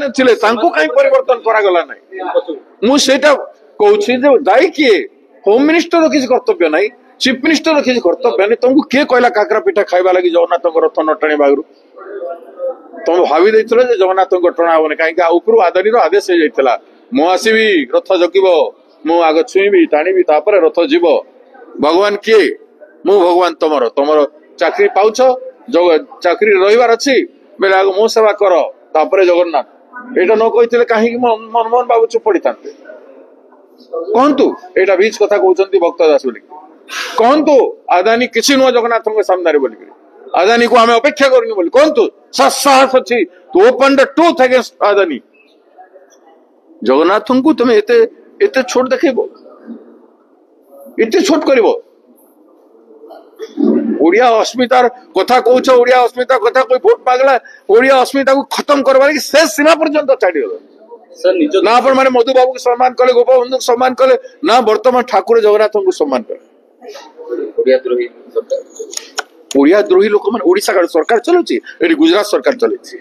ଥିଲେ ତାଙ୍କୁ କାହିଁ ପରିବର୍ତ୍ତନ କରାଗଲା ନାହିଁ ମୁଁ ସେଇଟା କହୁଛି ଯେ ଦାୟୀ କିଏ ହୋମ ମିନିଷ୍ଟର କିଛି କର୍ତ୍ତବ୍ୟ ନାହିଁ ଚିଫ ମିନିଷ୍ଟର କିଛି କର୍ତ୍ତବ୍ୟ ନାହିଁ ତମକୁ କିଏ କହିଲା କାକରା ପିଠା ଖାଇବା ଲାଗି ଜଗନ୍ନାଥଙ୍କ ରଥ ନ ଟାଣିବା ଆଗରୁ ତମେ ଭାବି ଦେଇଥିଲ ଯେ ଜଗନ୍ନାଥଙ୍କ ଟଣା ହବନି କାହିଁକି ଉପରୁ ଆଦାନୀର ଆଦେଶ ହେଇଯାଇଥିଲା ମୁଁ ଆସିବି ରଥ ଜଗିବ ମୁଁ ଆଗ ଛୁଇଁବି ଟାଣିବି ତାପରେ ରଥ ଯିବ ଭଗବାନ କିଏ ମୁଁ ଭଗବାନ ତମର ତମର ଚାକିରି ପାଉଛ ଚାକିରି ରହିବାର ଅଛି ବେଲେ ଆଗ ମୋ ସେବା କର ତାପରେ ଜଗନ୍ନାଥ ଏଇଟା ନ କହିଥିଲେ କାହିଁକି ମନମୋହନ ବାବୁ ଚୁପ ପଡିଥାନ୍ତେ କହନ୍ତୁ ଏଇଟା ବିଚ୍ କଥା କହୁଛନ୍ତି ଭକ୍ତ ଦାସ ବୋଲି କହନ୍ତୁ ଆଦାନୀ କିଛି ନୁହଁ ଜଗନ୍ନାଥଙ୍କ ସାମ୍ନାରେ ବୋଲିକିରି ଆଦାନୀ କୁ ଆମେ ଅପେକ୍ଷା କରୁନି ବୋଲି କହନ୍ତୁ ସାହସ ଅଛି ଟୁ ଓପନ୍ ଦ ଟ୍ରୁଥ ଅଗେନ୍ଷ୍ଟ ଆଦାନୀ ଜଗନ୍ନାଥଙ୍କୁ ତମେ ଏତେ ଛୋଟ ଦେଖେଇବ ଏତେ ଛୋଟ କରିବ ओडिया अस्मितार कथा कौच ओडिया अस्मिता कथा कोई भोट मागला ओडिया अस्मिता को खत्म करवा शेष सीमा पर्यंत छाड़गल ना अपन माने मधु बाबू को सम्मान कले गोपबंधु को सम्मान कले ना वर्तमान ठाकुर जगन्नाथ को सम्मान कले ओडिया द्रोही लोक मान ओडिशा सरकार चलुची गुजरात सरकार चलुची।